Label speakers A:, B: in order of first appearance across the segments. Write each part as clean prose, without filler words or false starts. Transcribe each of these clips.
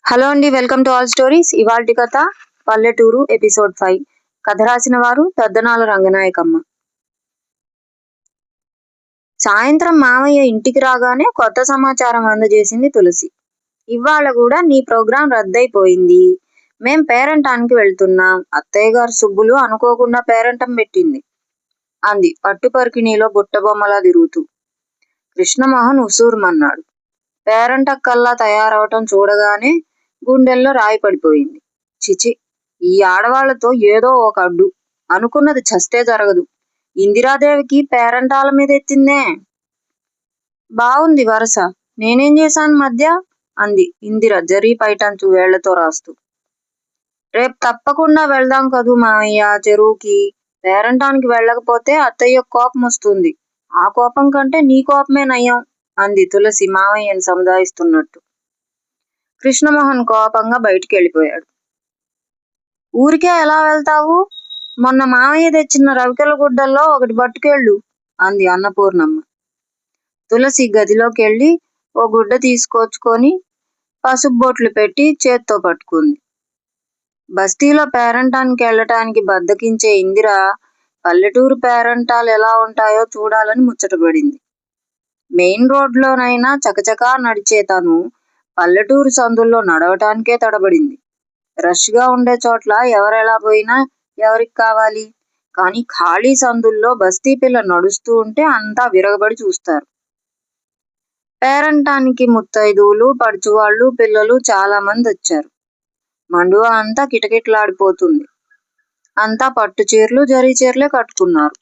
A: Hello అండి, welcome to all stories. ఇవాల్టి కథ పల్లెటూరు ఎపిసోడ్ 5. కథ రాసిన వారు దద్దనాల రంగనాయకమ్మ. సాయంత్రం మామయ్య ఇంటికి రాగానే కొత్త సమాచారం అందజేసింది తులసి. ఇవాళ కూడా నీ ప్రోగ్రాం రద్దయిపోయింది. మేం పేరంటానికి వెళ్తున్నాం. అత్తయ్య గారు సుబ్బులు అనుకోకుండా పేరంటం పెట్టింది అంది పట్టుపరికిణీలో బుట్టబొమ్మలా తిరుగుతూ. కృష్ణమోహన్ ఉసూరుమన్నాడు. పేరంటక్కల్లా తయారవటం చూడగానే గుండెల్లో రాయి పడిపోయింది. చిచి, ఈ ఆడవాళ్లతో ఏదో ఒక అడ్డు. అనుకున్నది చస్తే జరగదు. ఇందిరాదేవికి పేరంటాల మీద ఎత్తిందే. బావుంది వరస. నేనేం చేశాను మధ్య అంది ఇందిర జరీ పైటంచు వేళ్లతో రాస్తూ. రేపు తప్పకుండా వెళ్దాం కదూ మామయ్య చెరువుకి. పేరంటానికి వెళ్ళకపోతే అత్తయ్య కోపం వస్తుంది. ఆ కోపం కంటే నీ కోపమే నయం అంది తులసి మామయ్యని సముదాయిస్తున్నట్టు. కృష్ణమోహన్ కోపంగా బయటికి వెళ్ళిపోయాడు. ఊరికే ఎలా వెళ్తావు? మొన్న మామయ్య తెచ్చిన రవికెల గుడ్డల్లో ఒకటి పట్టుకెళ్ళు అంది అన్నపూర్ణమ్మ. తులసి గదిలోకి వెళ్ళి ఓ గుడ్డ తీసుకొచ్చుకొని పసుపు బొట్లు పెట్టి చేత్తో పట్టుకుంది. బస్తీలో పేరంటానికి వెళ్ళటానికి బద్దకించే ఇందిర పల్లెటూరు పేరంటాలు ఎలా ఉంటాయో చూడాలని ముచ్చటపడింది. మెయిన్ రోడ్లోనైనా చకచకా నడిచే తను పల్లెటూరు సందుల్లో నడవటానికే తడబడింది. రష్గా ఉండే చోట్ల ఎవరెలా పోయినా ఎవరికి కావాలి? కానీ ఖాళీ సందుల్లో బస్తీ పిల్ల నడుస్తూ ఉంటే అంతా విరగబడి చూస్తారు. పేరంటానికి ముత్తైదువులు, పడుచువాళ్ళు, పిల్లలు చాలా మంది వచ్చారు. మండువా అంతా కిటకిటలాడిపోతుంది. అంతా పట్టు చీరలు, జరీ చీరలే కట్టుకున్నారు.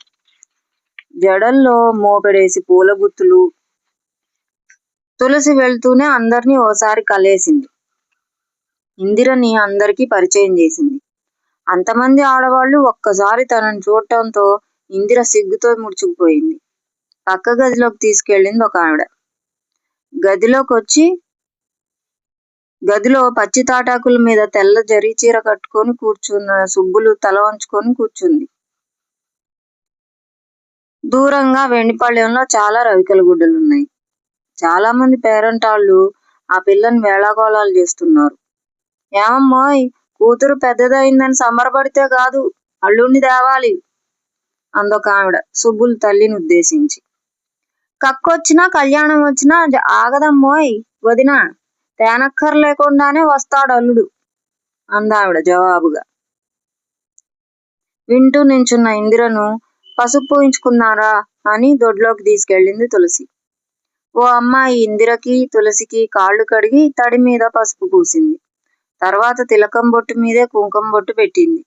A: జడల్లో మోపెడేసి పూల గుత్తులు. తులసి వెళ్తూనే అందరినీ ఓసారి కలేసింది. ఇందిరని అందరికీ పరిచయం చేసింది. అంతమంది ఆడవాళ్లు ఒక్కసారి తనని చూడటంతో ఇందిర సిగ్గుతో ముడుచుకుపోయింది. పక్క గదిలోకి తీసుకెళ్ళింది ఒక ఆవిడ. గదిలో పచ్చి తాటాకుల మీద తెల్ల జరీ చీర కట్టుకొని కూర్చున్న సుబ్బులు తల వంచుకొని కూర్చుంది. దూరంగా వెండిపళ్ళెంలో చాలా రవికెల గుడ్డలున్నాయి. చాలా మంది పేరంటాళ్ళు ఆ పిల్లని వేళాకోళాలు చేస్తున్నారు. ఏమమ్మోయ్, కూతురు పెద్దదయిందని సంబరపడితే కాదు, అల్లుణ్ణి తేవాలి అందొక ఆవిడ సుబ్బులు తల్లిని ఉద్దేశించి. కక్కొచ్చినా కళ్యాణం వచ్చినా ఆగదమ్మోయ్ వదిన, తేనక్కర్లేకుండానే వస్తాడు అల్లుడు అందావిడ జవాబుగా. వింటూ నించున్న ఇందిరను పసుపు పూయించుకున్నారా అని దొడ్లోకి తీసుకెళ్ళింది తులసి. ఓ అమ్మాయి ఇందిరకి తులసికి కాళ్ళు కడిగి తడి మీద పసుపు పూసింది. తర్వాత తిలకం బొట్టు మీదే కుంకుమ బొట్టు పెట్టింది.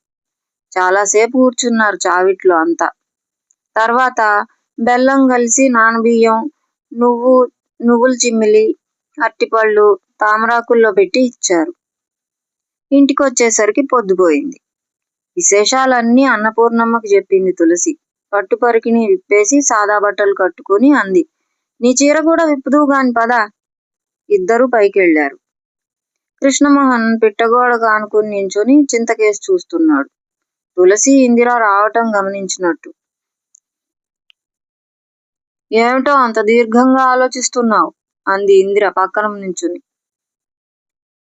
A: చాలాసేపు కూర్చున్నారు చావిట్లో అంతా. తర్వాత బెల్లం కలిసి నానబియ్యం, నువ్వుల చిమ్మిలి, అట్టిపళ్ళు తామరాకుల్లో పెట్టి ఇచ్చారు. ఇంటికొచ్చేసరికి పొద్దుపోయింది. విశేషాలన్నీ అన్నపూర్ణమ్మకి చెప్పింది తులసి. పట్టుపరికిని విప్పేసి సాదా బట్టలు కట్టుకుని అంది, నీ చీర కూడా విప్పుదువు గాని పద. ఇద్దరూ పైకెళ్లారు. కృష్ణమోహన్ పిట్టగోడకు ఆనుకుని నించుని చింతకేసి చూస్తున్నాడు. తులసి ఇందిర రావటం గమనించినట్టు. ఏమిటో అంత దీర్ఘంగా ఆలోచిస్తున్నావు అంది ఇందిర పక్కన నించుని.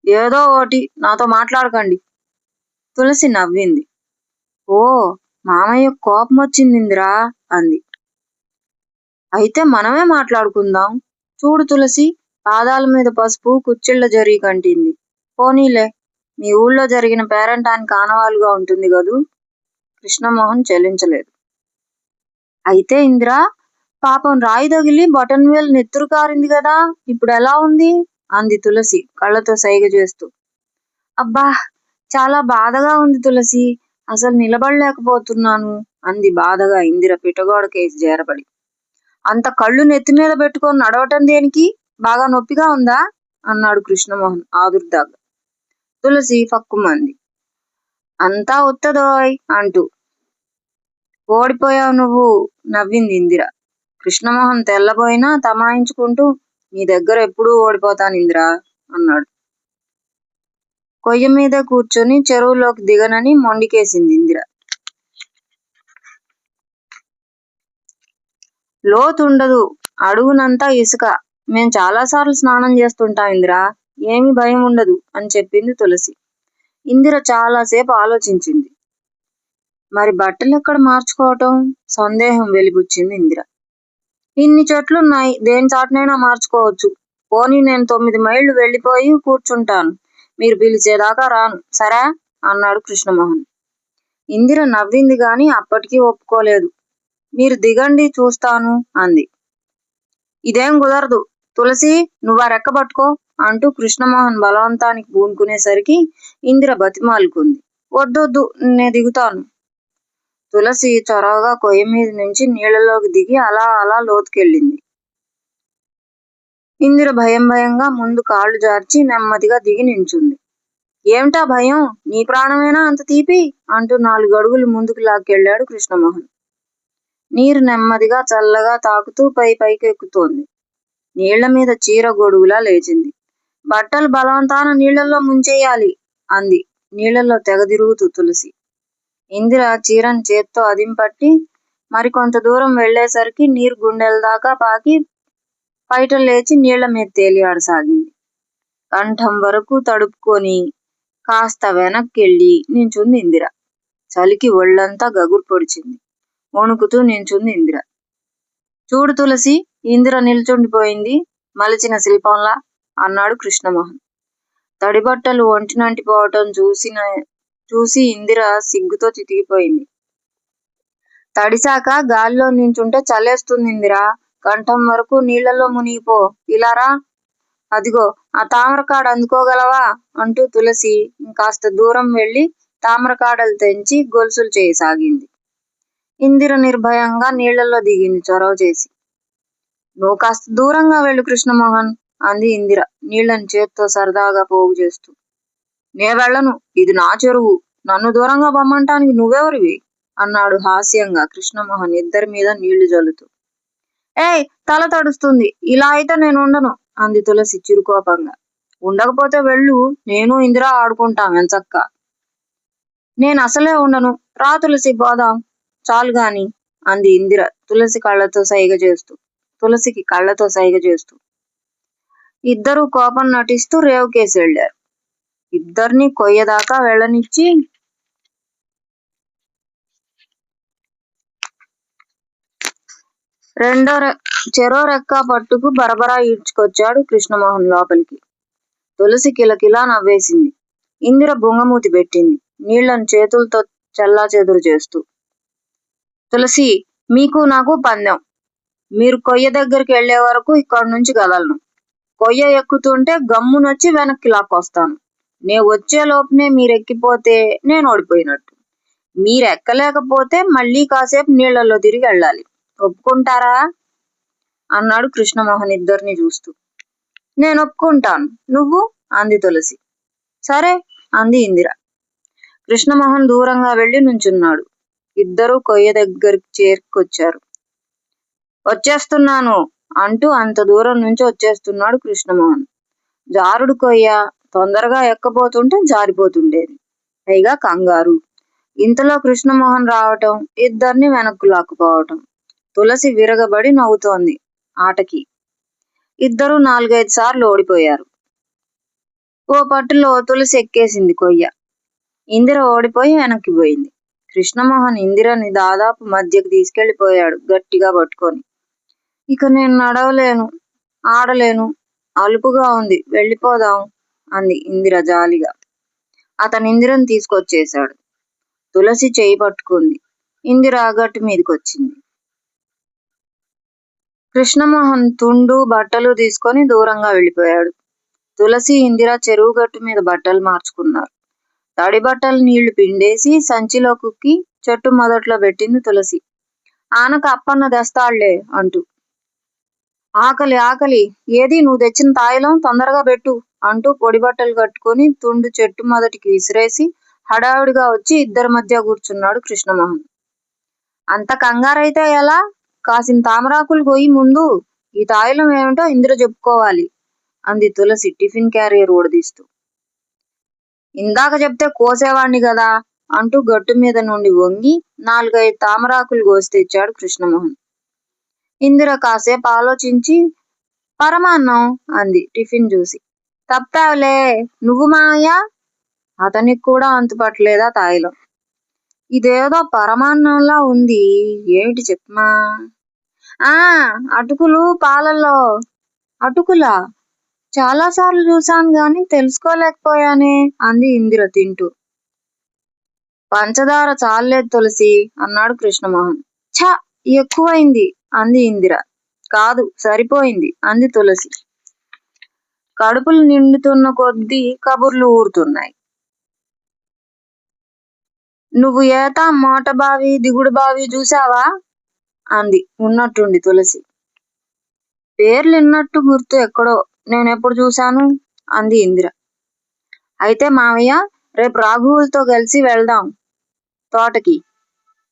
A: ఏదో ఓటి, నాతో మాట్లాడకండి. తులసి నవ్వింది. ఓ, మామయ్య కోపం వచ్చింది ఇందిరా అంది. అయితే మనమే మాట్లాడుకుందాం. చూడు తులసి, పాదాల మీద పసుపు కుచ్చిళ్ల జరీ కంటింది. పోనీలే, మీ ఊళ్ళో జరిగిన పేరంటానికి ఆనవాలుగా ఉంటుంది కదూ. కృష్ణమోహన్ చెల్లించలేదు. అయితే ఇందిరా, పాపం రాయి తగిలి బటన్ వేలు నెత్తురు కారింది కదా, ఇప్పుడు ఎలా ఉంది అంది తులసి కళ్ళతో సైగ చేస్తూ. అబ్బా, చాలా బాధగా ఉంది తులసి, అసలు నిలబడలేకపోతున్నాను అంది బాధగా ఇందిర పిటగోడ కేసి చేరబడి. అంత కళ్ళు నెత్తి మీద పెట్టుకొని నడవటం దేనికి? బాగా నొప్పిగా ఉందా అన్నాడు కృష్ణమోహన్ ఆదుర్దాగా. తులసి ఫక్కుమంది. అంతా ఉత్తదోయ్ అంటూ. ఓడిపోయావు నువ్వు నవ్వింది ఇందిర. కృష్ణమోహన్ తెల్లబోయినా తమాయించుకుంటూ, నీ దగ్గర ఎప్పుడూ ఓడిపోతాను ఇందిరా అన్నాడు. కొయ్య మీద కూర్చొని చెరువులోకి దిగనని మొండికేసింది ఇందిర. లోతుండదు, అడుగునంతా ఇసుక. మేం చాలాసార్లు స్నానం చేస్తుంటాం ఇందిరా, ఏమీ భయం ఉండదు అని చెప్పింది తులసి. ఇందిర చాలాసేపు ఆలోచించింది. మరి బట్టలెక్కడ మార్చుకోవటం? సందేహం వెలిబుచ్చింది ఇందిర. ఇన్ని చెట్లున్నాయి, దేని చాటునైనా మార్చుకోవచ్చు. పోనీ నేను 9 మైళ్ళు వెళ్ళిపోయి కూర్చుంటాను. మీరు పిలిచేదాకా రాను, సరే? అన్నాడు కృష్ణమోహన్. ఇందిర నవ్వింది గాని అప్పటికీ ఒప్పుకోలేదు. మీరు దిగండి, చూస్తాను అంది. ఇదేం కుదరదు. తులసి, నువ్వా రెక్క పట్టుకో అంటూ కృష్ణమోహన్ బలవంతానికి పూనుకునేసరికి ఇందిర బతిమాలుకుంది. వద్దొద్దు, నే దిగుతాను. తులసి చొరవగా కొయ్య మీద నుంచి నీళ్లలోకి దిగి అలా అలా లోతుకెళ్ళింది. ఇందిర భయంగా ముందు కాళ్ళు జార్చి నెమ్మదిగా దిగి నించుంది. ఏమిటా భయం? నీ ప్రాణమేనా అంత తీపి? అంటూ 4 అడుగులు ముందుకు లాక్కెళ్ళాడు కృష్ణమోహన్. నీరు నెమ్మదిగా చల్లగా తాకుతూ పైకెక్కుతోంది. నీళ్ల మీద చీర గొడుగులా లేచింది. బట్టలు బలవంతాన నీళ్లలో ముంచెయ్యాలి అంది నీళ్లలో తెగదిరుగుతూ తులసి. ఇందిర చీరను చేత్తో అదింపట్టి మరికొంత దూరం వెళ్లేసరికి నీరు గుండెల దాకా పాకి పైట లేచి నీళ్ల మీద తేలియాడసాగింది. కంఠం వరకు తడుపుకొని కాస్త వెనక్కెళ్ళి నించుంది ఇందిర. చలికి ఒళ్ళంతా గగురు పొడిచింది. వణుకుతూ నించుంది ఇందిర. చూడు తులసి, ఇందిర నిల్చుండిపోయింది మలిచిన శిల్పంలా అన్నాడు కృష్ణమోహన్. తడిబట్టలు ఒంటినంటిపోవటం చూసి ఇందిర సిగ్గుతో చితికిపోయింది. తడిశాక గాలిలో నించుంటే చలేస్తుంది ఇందిరా. కంఠం వరకు నీళ్లలో మునిగిపో. ఇలారా, అదిగో ఆ తామరకాడ అందుకోగలవా అంటూ తులసి ఇంకాస్త దూరం వెళ్లి తామరకాడలు తెంచి గొలుసులు చేయసాగింది. ఇందిర నిర్భయంగా నీళ్లలో దిగింది చొరవ చేసి. నువ్వు కాస్త దూరంగా వెళ్ళు కృష్ణమోహన్ అంది ఇందిర నీళ్లను చేత్తో సరదాగా పోగు చేస్తూ. నే వెళ్ళను, ఇది నా చెరువు. నన్ను దూరంగా పొమ్మంటానికి నువ్వెవరివి అన్నాడు హాస్యంగా కృష్ణమోహన్ ఇద్దరి మీద నీళ్లు జల్లుతూ. ఏయ్, తల తడుస్తుంది, ఇలా అయితే నేను ఉండను అంది తులసి చిరుకోపంగా. ఉండకపోతే వెళ్ళు, నేను ఇందిరా ఆడుకుంటాం ఎంచక్క. నేను అసలే ఉండను, రా తులసి పోదాం. చాలుగాని అంది ఇందిర తులసికి కళ్ళతో సైగ చేస్తూ. ఇద్దరూ కోపం నటిస్తూ రేవుకేసి వెళ్లారు. ఇద్దరిని కొయ్యదాకా వెళ్ళనిచ్చి చెరో రెక్క పట్టుకు బరబరా ఈడ్చుకొచ్చాడు కృష్ణమోహన్ లోపలికి. తులసి కిలకిలా నవ్వేసింది. ఇందిర బొంగమూతి పెట్టింది నీళ్లను చేతులతో చెల్లా చెదురు చేస్తూ. తులసి, మీకు నాకు పందెం. మీరు కొయ్య దగ్గరికి వెళ్లే వరకు ఇక్కడి నుంచి కదలను. కొయ్య ఎక్కుతుంటే గమ్మునొచ్చి వెనక్కి లాక్కొస్తాను. నే వచ్చే లోపునే మీరెక్కిపోతే నేను ఓడిపోయినట్టు. మీరెక్కలేకపోతే మళ్ళీ కాసేపు నీళ్లలో తిరిగి వెళ్ళాలి. ఒప్పుకుంటారా అన్నాడు కృష్ణమోహన్ ఇద్దరిని చూస్తూ. నేను ఒప్పుకుంటాను. నువ్వు అంది తులసి. సరే అంది ఇందిర. కృష్ణమోహన్ దూరంగా వెళ్లి నుంచున్నాడు. ఇద్దరూ కొయ్య దగ్గరికి చేరుకొచ్చారు. వచ్చేస్తున్నాను అంటూ అంత దూరం నుంచి వచ్చేస్తున్నాడు కృష్ణమోహన్. జారుడు కొయ్య, తొందరగా ఎక్కబోతుంటే జారిపోతుండేది. పైగా కంగారు. ఇంతలో కృష్ణమోహన్ రావటం, ఇద్దరిని వెనక్కు లాక్కుపోవటం. తులసి విరగబడి నవ్వుతోంది ఆటకి. ఇద్దరూ 4-5 సార్లు ఓడిపోయారు. ఓ పట్టులో తులసి ఎక్కేసింది కొయ్య. ఇందిర ఓడిపోయి వెనక్కి పోయింది. కృష్ణమోహన్ ఇందిరని దాదాపు మధ్యకి తీసుకెళ్లిపోయాడు గట్టిగా పట్టుకొని. ఇక నేను నడవలేను, ఆడలేను, అలుపుగా ఉంది, వెళ్ళిపోదాం అంది ఇందిర జాలిగా. అతను ఇందిరని తీసుకొచ్చేశాడు. తులసి చేయి పట్టుకుంది. ఇందిర గట్టు మీదకొచ్చింది. కృష్ణమోహన్ తుండు బట్టలు తీసుకొని దూరంగా వెళ్ళిపోయాడు. తులసి ఇందిర చెరువు గట్టు మీద బట్టలు మార్చుకున్నారు. తడి బట్టలు నీళ్లు పిండేసి సంచిలో కుక్కి చెట్టు మొదట్లో పెట్టింది తులసి. ఆనక అప్పన్న తెస్తాళ్లే అంటూ. ఆకలి, ఏది నువ్వు తెచ్చిన తాయిలం తొందరగా పెట్టు అంటూ పొడి బట్టలు కట్టుకొని తుండు చెట్టు మొదటికి విసిరేసి హడావుడిగా వచ్చి ఇద్దరి మధ్య కూర్చున్నాడు కృష్ణమోహన్. అంత కంగారైతే ఎలా? కాసిన తామరాకులు కొయ్యి ముందు. ఈ తాయిలం ఏమిటో ఇందిర చెప్పుకోవాలి అంది తులసి టిఫిన్ క్యారియర్ ఊడదీస్తూ. ఇందాక చెప్తే కోసేవాణ్ణి గదా అంటూ గట్టు మీద నుండి వంగి 4-5 తామరాకులు కోసి తెచ్చాడు కృష్ణమోహన్. ఇందిర కాసేపు ఆలోచించి పరమాన్నం అంది టిఫిన్ చూసి. తప్పావులే నువ్వు మావయ్య. అతనికి కూడా అంతుపట్టలేదా తాయిలం. ఇదేదో పరమాన్నంలా ఉంది, ఏమిటి చెప్పమా? ఆ అటుకులు పాలల్లో. అటుకులా? చాలాసార్లు చూశాను గాని తెలుసుకోలేకపోయానే అంది ఇందిర తింటూ. పంచదార చాలేదు తులసి అన్నాడు కృష్ణమోహన్. ఛ ఎక్కువైంది అంది ఇందిర. కాదు సరిపోయింది అంది తులసి. కడుపులు నిండుతున్న కొద్దీ కబుర్లు ఊరుతున్నాయి. నువ్వు ఏతా మోటబావి దిగుడు బావి చూశావా అంది ఉన్నట్టుండి తులసి. పేర్లు విన్నట్టు గుర్తు ఎక్కడో, నేనెప్పుడు చూశాను అంది ఇందిర. అయితే మావయ్య రేపు రాఘవులతో కలిసి వెళ్దాం తోటకి,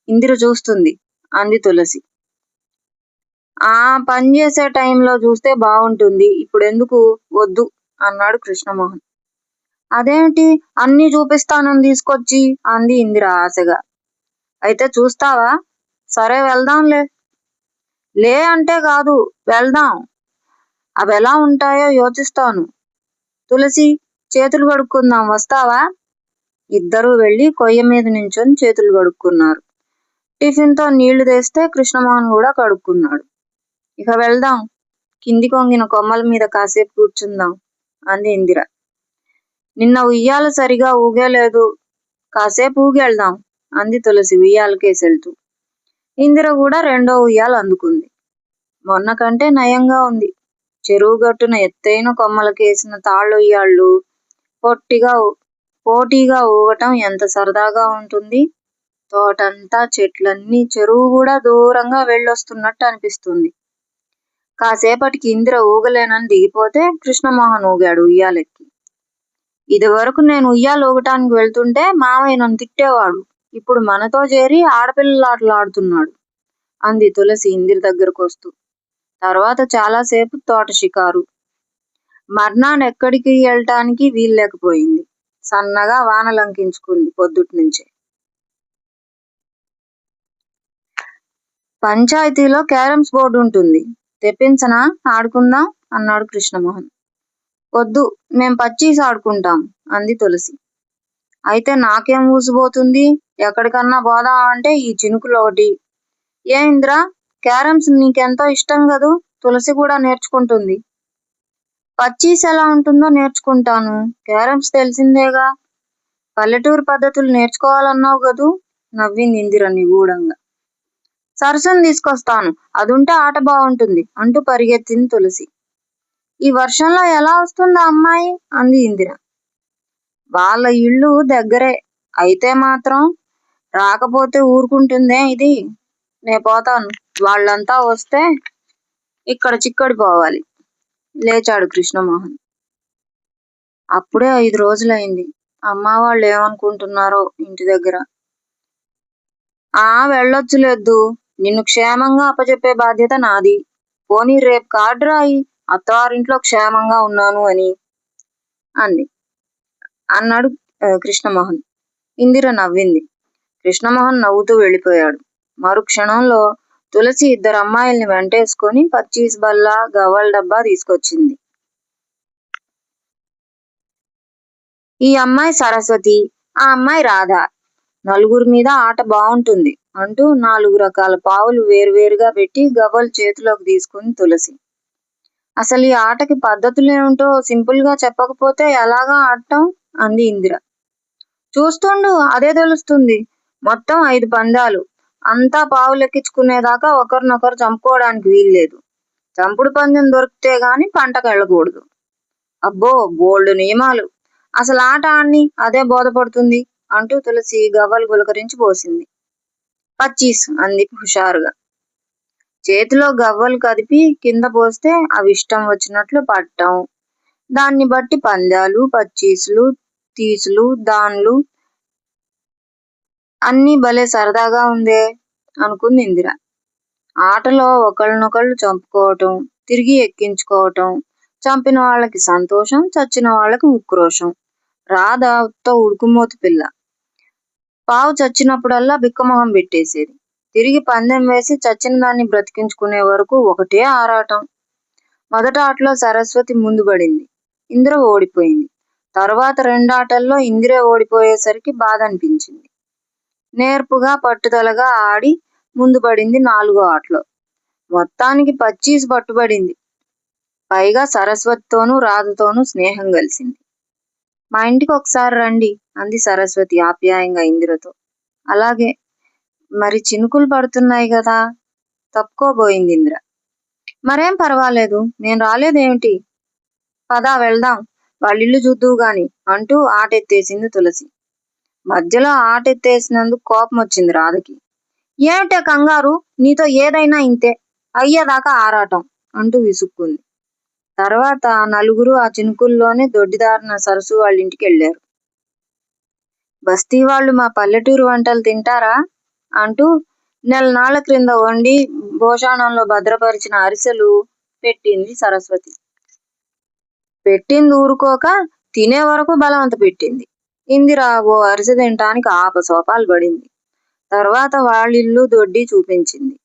A: ఇందిర చూస్తుంది అంది తులసి. ఆ పని చేసే టైంలో చూస్తే బాగుంటుంది, ఇప్పుడెందుకు, వద్దు అన్నాడు కృష్ణమోహన్. అదేమిటి అన్నీ చూపిస్తానని తీసుకొచ్చి అంది ఇందిర ఆశగా. అయితే చూస్తావా? సరే వెళ్దాంలే. లే అంటే కాదు, వెళ్దాం. అవి ఎలా ఉంటాయో యోచిస్తాను. తులసి చేతులు కడుక్కుందాం, వస్తావా? ఇద్దరూ వెళ్ళి కొయ్య మీద నించొని చేతులు కడుక్కున్నారు. టిఫిన్తో నీళ్లు తెస్తే కృష్ణమోహన్ కూడా కడుక్కున్నాడు. ఇక వెళ్దాం, కింది కొంగిన కొమ్మల మీద కాసేపు కూర్చుందాం అంది ఇందిర. నిన్న ఉయ్యాల సరిగా ఊగలేదు, కాసేపు ఊగెళ్దాం అంది తులసి ఉయ్యాలకేసెళ్తూ. ఇందిర కూడా రెండో ఉయ్యాల అందుకుంది. మొన్న కంటే నయంగా ఉంది. చెరువు గట్టున ఎత్తైన కొమ్మలకేసిన తాళ్ళుయ్యాళ్ళు పోటీగా ఊగటం ఎంత సరదాగా ఉంటుంది. తోటంతా చెట్లన్నీ, చెరువు కూడా దూరంగా వెళ్ళొస్తున్నట్టు అనిపిస్తుంది. కాసేపటికి ఇందిర ఊగలేనని దిగిపోతే కృష్ణమోహన్ ఊగాడు ఉయ్యాలెక్కి. ఇదివరకు నేను ఉయ్యాలు ఊగటానికి వెళ్తుంటే మావయ్య నన్ను తిట్టేవాడు, ఇప్పుడు మనతో చేరి ఆడపిల్లలాటలాడుతున్నాడు అంది తులసి ఇందిర దగ్గరకు వస్తూ. తర్వాత చాలాసేపు తోట షికారు. మర్నాడు ఎక్కడికి వెళ్ళటానికి వీల్లేకపోయింది. సన్నగా వానలంకించుకుంది పొద్దుట్నుంచే. పంచాయతీలో క్యారమ్స్ బోర్డు ఉంటుంది, తెప్పించనా, ఆడుకుందాం అన్నాడు కృష్ణమోహన్. వద్దు, మేం పచ్చీస్ ఆడుకుంటాం అంది తులసి. అయితే నాకేం ఊసిపోతుంది, ఎక్కడికన్నా పోదామంటే ఈ చినుకులొకటి. ఏ ఇంద్ర, క్యారమ్స్ నీకెంతో ఇష్టం కదూ, తులసి కూడా నేర్చుకుంటుంది. పచ్చీస్ ఎలా ఉంటుందో నేర్చుకుంటాను, క్యారమ్స్ తెలిసిందేగా. పల్లెటూరు పద్ధతులు నేర్చుకోవాలన్నావు కదూ నవ్వింది ఇందిర నిగూఢంగా. సరస్సును తీసుకొస్తాను, అదుంటే ఆట బాగుంటుంది అంటూ పరిగెత్తింది తులసి. ఈ వర్షంలో ఎలా వస్తుందా అమ్మాయి అంది ఇందిర. వాళ్ళ ఇళ్ళు దగ్గరే అయితే మాత్రం రాకపోతే ఊరుకుంటుందే ఇది. నే పోతాను, వాళ్ళంతా వస్తే ఇక్కడ చిక్కడిపోవాలి లేచాడు కృష్ణమోహన్. అప్పుడే 5 రోజులైంది. అమ్మా వాళ్ళు ఏమనుకుంటున్నారో ఇంటి దగ్గర. వెళ్ళొచ్చులేదు, నిన్ను క్షేమంగా అప్పచెప్పే బాధ్యత నాది. పోనీ రేపు కార్డు రాయి, అత్తవారింట్లో క్షేమంగా ఉన్నాను అని అన్నాడు కృష్ణమోహన్. ఇందిర నవ్వింది. కృష్ణమోహన్ నవ్వుతూ వెళ్ళిపోయాడు. మరుక్షణంలో తులసి 2 అమ్మాయిల్ని వెంటేసుకొని పచ్చీస్ బల్ల, గవ్వల డబ్బా తీసుకొచ్చింది. ఈ అమ్మాయి సరస్వతి, ఆ అమ్మాయి రాధ. నలుగురి మీద ఆట బాగుంటుంది అంటూ 4 రకాల పావులు వేరువేరుగా పెట్టి గవ్వలు చేతిలోకి తీసుకుంది తులసి. అసలు ఈ ఆటకి పద్ధతులేమిటో సింపుల్గా చెప్పకపోతే ఎలాగా ఆడటం అంది ఇందిర. చూస్తుండు, అదే తెలుస్తుంది. మొత్తం 5 పందాలు. అంతా పావులెక్కించుకునేదాకా ఒకరినొకరు చంపుకోవడానికి వీల్లేదు. చంపుడు పందెం దొరికితే గాని పంటకెళ్ళకూడదు. అబ్బో బోల్డు నియమాలు. అసలు ఆట ఆడిని అదే బోధపడుతుంది అంటూ తులసి గవ్వలు గులకరించి పోసింది. పచ్చీస్ అంది హుషారుగా. చేతిలో గవ్వలు కదిపి కింద పోస్తే అవి ఇష్టం వచ్చినట్లు పట్టం. దాన్ని బట్టి పందాలు, పచ్చీసులు, తీసులు, దాన్లు. అన్నీ భలే సరదాగా ఉందే అనుకుంది ఇందిర. ఆటలో ఒకళ్ళనొకళ్ళు చంపుకోవటం, తిరిగి ఎక్కించుకోవటం, చంపిన వాళ్ళకి సంతోషం, చచ్చిన వాళ్ళకి ఉక్రోషం. రాధ ఉత్త ఉడుకుమోతు పిల్ల. పావు చచ్చినప్పుడల్లా బిక్కమొహం పెట్టేసేది. తిరిగి పందెం వేసి చచ్చిన దాన్ని బ్రతికించుకునే వరకు ఒకటే ఆరాటం. మొదట ఆటలో సరస్వతి ముందు పడింది. ఇందిర ఓడిపోయింది. తర్వాత 2 ఆటల్లో ఇందిరే ఓడిపోయేసరికి బాధ అనిపించింది. నేర్పుగా పట్టుదలగా ఆడి ముందు పడింది 4 ఆటలో. మొత్తానికి పచ్చీస్ పట్టుబడింది. పైగా సరస్వతితోనూ రాధతోనూ స్నేహం కలిసింది. మా ఇంటికి ఒకసారి రండి అంది సరస్వతి ఆప్యాయంగా ఇందిరతో. అలాగే. మరి చినుకులు పడుతున్నాయి కదా తప్పుకోబోయింది ఇందిర. మరేం పర్వాలేదు, నేను రాలేదేమిటి? పద వెళ్దాం, వాళ్ళిల్లు చూద్దువు గాని అంటూ ఆటెత్తేసింది తులసి. మధ్యలో ఆటెత్తేసినందుకు కోపం వచ్చింది రాధకి. ఏమిటే కంగారు, నీతో ఏదైనా ఇంతే, అయ్యేదాకా ఆరాటం అంటూ విసుక్కుంది. తర్వాత నలుగురు ఆ చినుకుల్లోనే దొడ్డిదారిన సరసు వాళ్ళింటికి వెళ్ళారు. బస్తీ వాళ్ళు మా పల్లెటూరు వంటలు తింటారా అంటూ నెలనాళ్ల క్రింద వండి భోషాణంలో భద్రపరిచిన అరిసెలు పెట్టింది సరస్వతి. పెట్టింది ఊరుకోక తినే వరకు బలవంత పెట్టింది. ఇందిర ఓ అరిసె తినటానికి ఆపసోపాలు పడింది. తర్వాత వాళ్ళిల్లు దొడ్డి చూపించింది.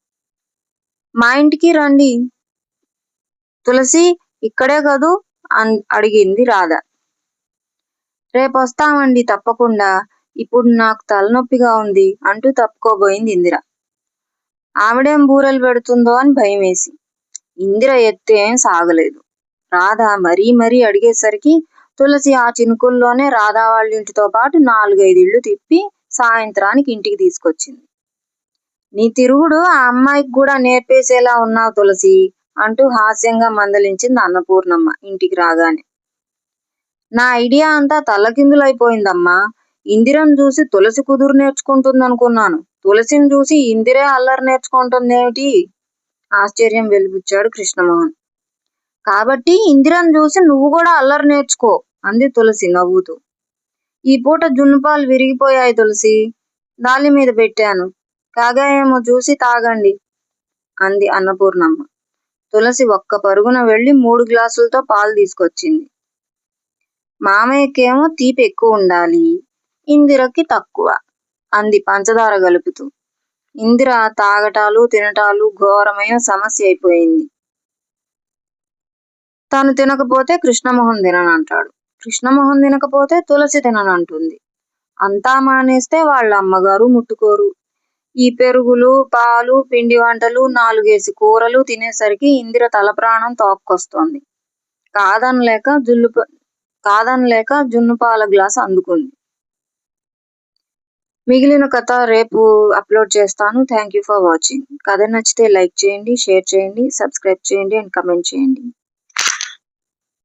A: మా ఇంటికి రండి తులసి, ఇక్కడే కదూ అడిగింది రాధ. రేపొస్తామండి తప్పకుండా, ఇప్పుడు నాకు తలనొప్పిగా ఉంది అంటూ తప్పుకోబోయింది ఇందిర. ఆవిడేం బూరెలు పెడుతుందో అని భయమేసి. ఇందిర ఎత్తేం సాగలేదు. రాధ మరీ అడిగేసరికి తులసి ఆ చినుకుల్లోనే రాధా వాళ్ళింటితో పాటు 4-5 ఇళ్ళు తిప్పి సాయంత్రానికి ఇంటికి తీసుకొచ్చింది. నీ తిరుగుడు ఆ అమ్మాయికి కూడా నేర్పేసేలా ఉన్నావు తులసి అంటూ హాస్యంగా మందలించింది అన్నపూర్ణమ్మ ఇంటికి రాగానే. నా ఐడియా అంతా తల్లకిందులైపోయిందమ్మా. ఇందిరను చూసి తులసి కుదురు నేర్చుకుంటుందనుకున్నాను. తులసిని చూసి ఇందిరే అల్లరి నేర్చుకుంటుందేమిటి? ఆశ్చర్యం వెలిబుచ్చాడు కృష్ణమోహన్. కాబట్టి ఇందిరను చూసి నువ్వు కూడా అల్లరి నేర్చుకో అంది తులసి నవ్వుతూ. ఈ పూట జున్నుపాలు విరిగిపోయాయి తులసి, దాలి మీద పెట్టాను, కాగాయేమో చూసి తాగండి అంది అన్నపూర్ణమ్మ. తులసి ఒక్క పరుగున వెళ్ళి 3 గ్లాసులతో పాలు తీసుకొచ్చింది. మామయ్యకేమో తీపి ఎక్కువ ఉండాలి, ఇందిరకి తక్కువ అంది పంచదార కలుపుతూ. ఇందిర తాగటాలు తినటాలు ఘోరమైన సమస్య అయిపోయింది. తను తినకపోతే కృష్ణమోహన్ తిననంటాడు, కృష్ణమోహన్ తినకపోతే తులసి తిననంటుంది. అంతా మానేస్తే వాళ్ళ అమ్మగారు ముట్టుకోరు. ఈ పెరుగులు, పాలు, పిండి వంటలు, 4 కూరలు తినేసరికి ఇందిర తల ప్రాణం తోక్కొస్తోంది. కాదనలేక జున్నుపాల గ్లాసు అందుకుంది. మిగిలిన కథ రేపు అప్లోడ్ చేస్తాను. Thank you for watching. కథ నచ్చితే లైక్ చేయండి, షేర్ చేయండి, సబ్స్క్రైబ్ చేయండి అండ్ కమెంట్ చేయండి.